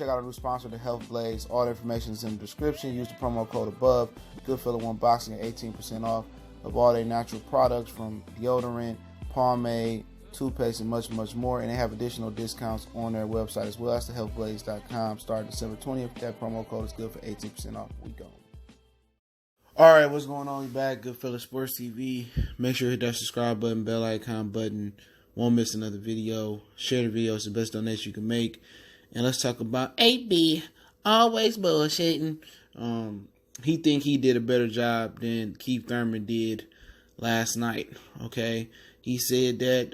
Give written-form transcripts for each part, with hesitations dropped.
check out our new sponsor, the Health Blaze. All the information is in the description. Use the promo code above. Goodfellow One Boxing at 18% off of all their natural products, from deodorant, pomade, toothpaste, and much, much more. And they have additional discounts on their website as well. That's thehealthblaze.com. Starting December 20th. That promo code is good for 18% off. We go. All right, what's going on? We back. Goodfellow Sports TV. Make sure you hit that subscribe button, bell icon button. Won't miss another video. Share the video. It's the best donation you can make. And let's talk about AB. Always bullshitting. He think he did a better job than Keef Thurman did last night. Okay, he said that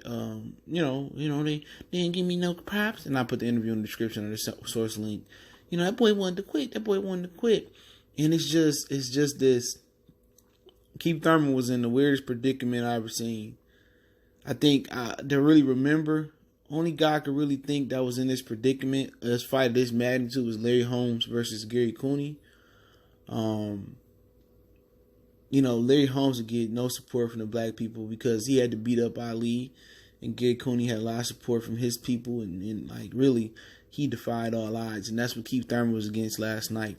they didn't give me no props, and I put the interview in the description of the source link. That boy wanted to quit. And it's just this. Keef Thurman was in the weirdest predicament I've ever seen. I think to really remember, only guy could really think that was in this predicament, this fight of this magnitude, was Larry Holmes versus Gary Cooney. Larry Holmes would get no support from the black people because he had to beat up Ali, and Gary Cooney had a lot of support from his people, and really, he defied all odds, and that's what Keef Thurman was against last night.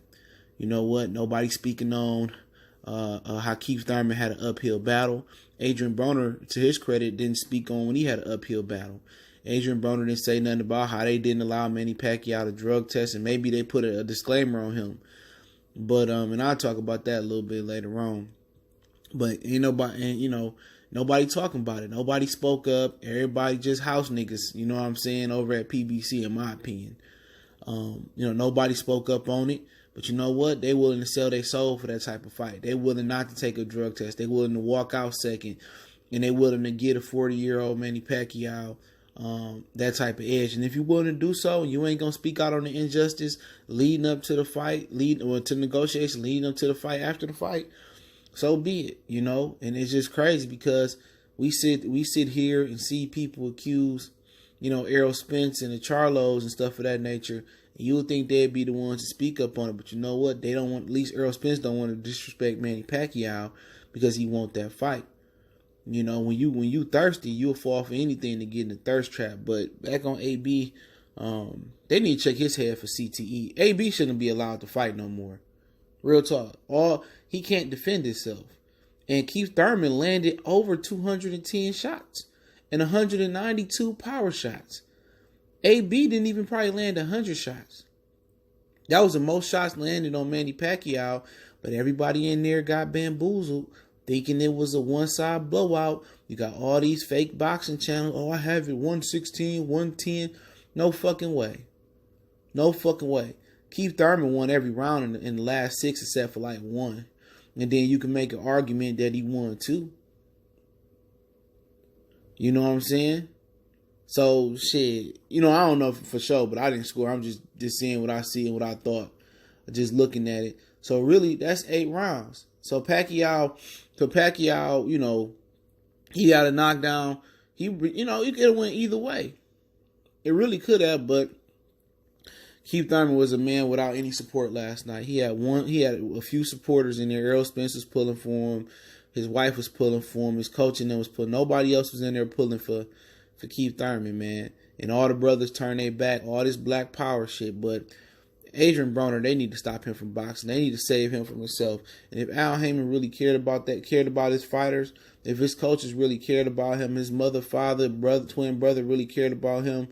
You know what? Nobody speaking on how Keef Thurman had an uphill battle. Adrien Broner, to his credit, didn't speak on when he had an uphill battle. Adrien Broner didn't say nothing about how they didn't allow Manny Pacquiao to drug test, and maybe they put a disclaimer on him. But and I'll talk about that a little bit later on. But ain't nobody, and nobody talking about it. Nobody spoke up. Everybody just house niggas. You know what I'm saying? Over at PBC, in my opinion. Nobody spoke up on it. But you know what? They willing to sell their soul for that type of fight. They willing not to take a drug test. They willing to walk out second, and they willing to get a 40-year-old Manny Pacquiao that type of edge. And if you're willing to do so, and you ain't gonna speak out on the injustice leading up to the fight, to negotiation, leading up to the fight, after the fight, so be it. And it's just crazy because we sit here and see people accuse, Errol Spence and the Charlos and stuff of that nature. You would think they'd be the ones to speak up on it, but you know what? They don't want. At least Errol Spence don't want to disrespect Manny Pacquiao because he want that fight. When you thirsty, you'll fall for anything to get in the thirst trap. But back on AB, they need to check his head for CTE. AB shouldn't be allowed to fight no more. Real talk. He can't defend himself. And Keef Thurman landed over 210 shots and 192 power shots. AB didn't even probably land 100 shots. That was the most shots landed on Manny Pacquiao, but everybody in there got bamboozled, thinking it was a one-side blowout. You got all these fake boxing channels. Oh, I have it 116, 110. No fucking way. No fucking way. Keef Thurman won every round in the last 6 except for like 1. And then you can make an argument that he won 2. You know what I'm saying? So, shit, I don't know for sure, but I didn't score. I'm just seeing what I see and what I thought, just looking at it. So, really, that's 8 rounds. So, Pacquiao, he got a knockdown. He could have went either way. It really could have, but Keef Thurman was a man without any support last night. He had a few supporters in there. Errol Spence was pulling for him. His wife was pulling for him. His coach and them was pulling. Nobody else was in there pulling for Keef Thurman, man. And all the brothers turned their back, all this black power shit. But Adrien Broner, they need to stop him from boxing. They need to save him from himself. And if Al Heyman really cared about his fighters, if his coaches really cared about him, his mother, father, brother, twin brother really cared about him,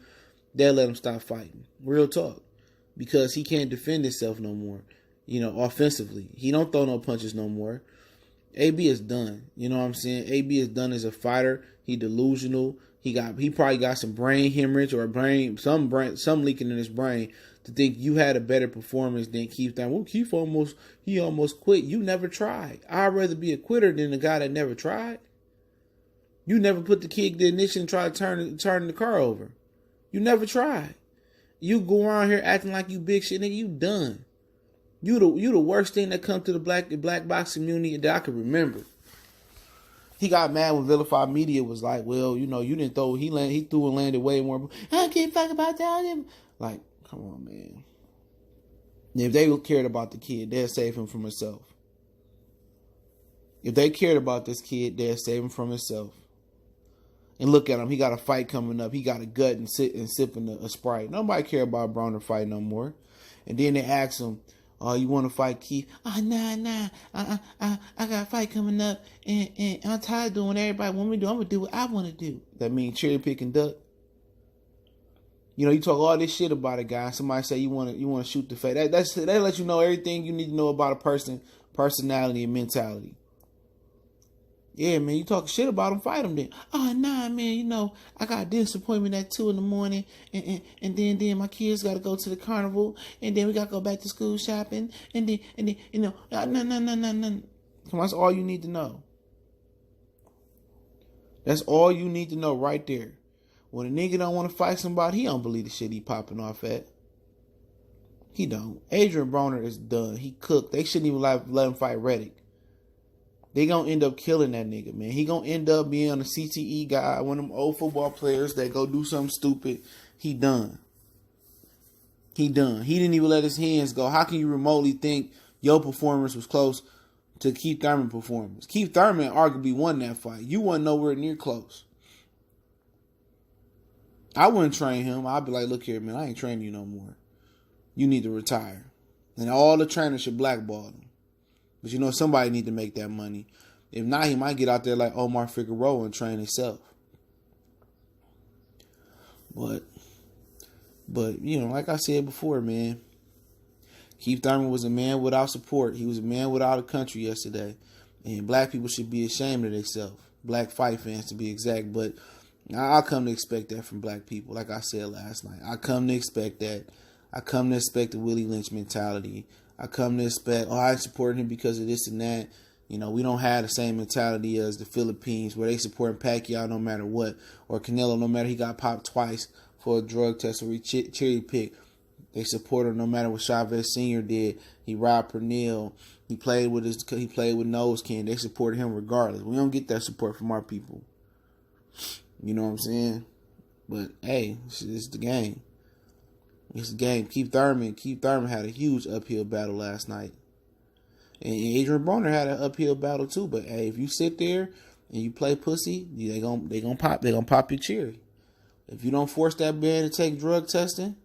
they'll let him stop fighting. Real talk. Because he can't defend himself no more, offensively. He don't throw no punches no more. AB is done. You know what I'm saying? AB is done as a fighter. He delusional. He probably got some brain hemorrhage or some leaking in his brain to think you had a better performance than Keef Thurman. Well, Keef almost quit. You never tried. I'd rather be a quitter than a guy that never tried. You never put the key ignition and try to turn the car over. You never tried. You go around here acting like you big shit, nigga. You done. You the worst thing that come to the black box community that I can remember. He got mad when Vilified Media was like, well, you didn't throw. He threw and landed way more. I can't talk about that. Like, come on, man. If they cared about the kid, they'd save him from himself. If they cared about this kid, they'd save him from himself. And look at him. He got a fight coming up. He got a gut and sipping a Sprite. Nobody care about Broner fight no more. And then they ask him, "Oh, you want to fight Keef?" "Oh, nah. I got a fight coming up, and I'm tired of doing what everybody want me to do. I'm gonna do what I want to do." That means cherry pick and duck. You know, you talk all this shit about a guy. Somebody say you want to shoot the face. That lets you know everything you need to know about a person, personality and mentality. Yeah, man, you talk shit about him, fight him then. "Oh, nah, man, you know, I got a dentist appointment at 2 a.m, and then my kids got to go to the carnival, and then we got to go back to school shopping, and then you know, no. Come on, that's all you need to know. That's all you need to know right there. When a nigga don't want to fight somebody, he don't believe the shit he popping off at. He don't. Adrien Broner is done. He cooked. They shouldn't even let him fight Reddick. They gonna end up killing that nigga, man. He gonna end up being a CTE guy, one of them old football players that go do something stupid. He done. He didn't even let his hands go. How can you remotely think your performance was close to Keith Thurman's performance? Keith Thurman arguably won that fight. You wasn't nowhere near close. I wouldn't train him. I'd be like, "Look here, man, I ain't training you no more. You need to retire." And all the trainers should blackball him. But you know, somebody need to make that money. If not, he might get out there like Omar Figueroa and train himself. But you know, like I said before, man, Keith Thurman was a man without support. He was a man without a country yesterday. And black people should be ashamed of themselves. Black fight fans, to be exact. But I'll come to expect that from black people. Like I said last night, I come to expect that. I come to expect the Willie Lynch mentality. I come to expect, I support him because of this and that. You know, we don't have the same mentality as the Philippines where they support Pacquiao no matter what, or Canelo no matter he got popped twice for a drug test or he cherry picked. They support him no matter what Chavez Sr. did. He robbed Pernell. He played with nose can. They supported him regardless. We don't get that support from our people. You know what I'm saying? But hey, it's the game. It's the game. Keith Thurman had a huge uphill battle last night. And Adrien Broner had an uphill battle too. But hey, if you sit there and you play pussy, they gonna pop your cherry. If you don't force that man to take drug testing,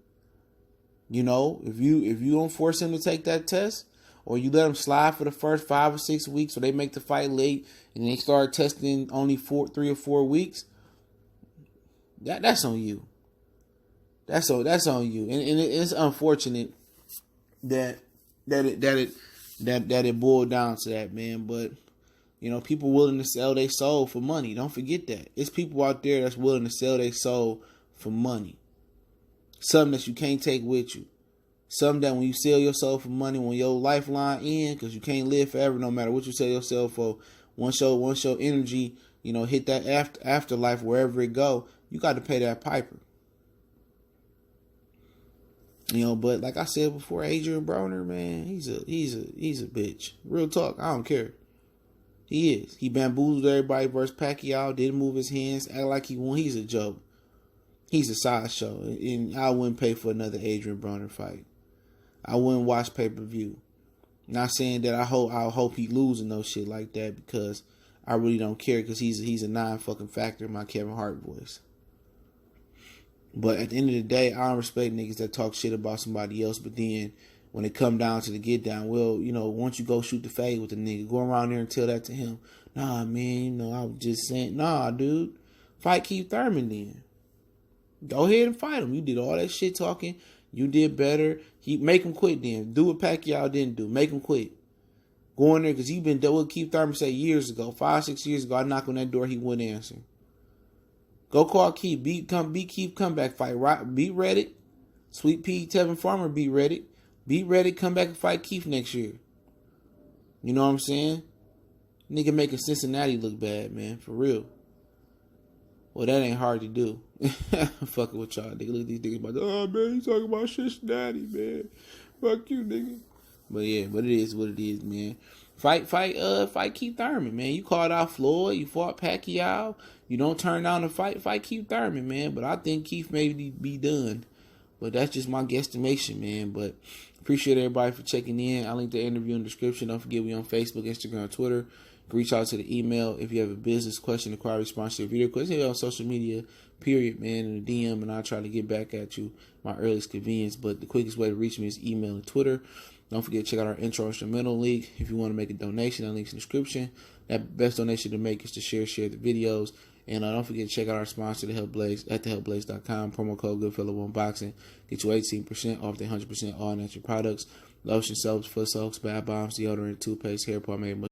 you know, if you don't force him to take that test, or you let him slide for the first 5 or 6 weeks, or they make the fight late and they start testing only 3 or 4 weeks, that's on you. That's on you, and it's unfortunate that it boiled down to that, man. But you know, people willing to sell their soul for money. Don't forget that it's people out there that's willing to sell their soul for money. Something that you can't take with you. Something that when you sell your soul for money, when your lifeline ends, because you can't live forever, no matter what you sell yourself for. Once your energy, you know, hit that afterlife, wherever it go, you got to pay that piper. You know, but like I said before, Adrien Broner, man, he's a bitch. Real talk, I don't care. He is. He bamboozled everybody versus Pacquiao. Didn't move his hands. Act like he won. He's a joke. He's a sideshow, and I wouldn't pay for another Adrien Broner fight. I wouldn't watch pay-per-view. Not saying that I hope he lose and no shit like that, because I really don't care, because he's a non-fucking factor in my Kevin Hart voice. But at the end of the day, I don't respect niggas that talk shit about somebody else, but then when it come down to the get down, well, you know, once you go shoot the fade with the nigga, go around there and tell that to him. Nah, man, you know, I was just saying, nah, dude, fight Keith Thurman then. Go ahead and fight him. You did all that shit talking. You did better. Make him quit then. Do what Pacquiao didn't do. Make him quit. Go in there, because he been done what Keith Thurman said years ago, 5-6 years ago. I knocked on that door, he wouldn't answer. Go call Keef. Beat Keef comeback fight. Beat Reddick. Sweet Pea Tevin Farmer beat Reddick. Beat Reddick, come back and fight Keef next year. You know what I'm saying? Nigga making Cincinnati look bad, man. For real. Well, that ain't hard to do. Fucking with y'all, nigga. Look at these niggas about, oh, man, you talking about Cincinnati, man. Fuck you, nigga. But yeah, but it is what it is, man. Fight Keith Thurman, man. You called out Floyd. You fought Pacquiao. You don't turn down the fight Keith Thurman, man. But I think Keith may be done. But that's just my guesstimation, man. But Appreciate everybody for checking in. I'll link the interview in the description. Don't forget we on Facebook, Instagram, Twitter. You can reach out to the email if you have a business question, inquiry, response to your video question. On social media, period, man, in the DM, and I'll try to get back at you my earliest convenience. But the quickest way to reach me is email and Twitter. Don't forget to check out our intro instrumental link. If you want to make a donation, that link's in the description. That best donation to make is to share the videos. And don't forget to check out our sponsor, The Help Blaze, at thehelpblaze.com. Promo code Goodfellow Unboxing. Get you 18% off the 100% all natural products. Lotion, soaps, foot soaks, bath bombs, deodorant, toothpaste, hair pomade.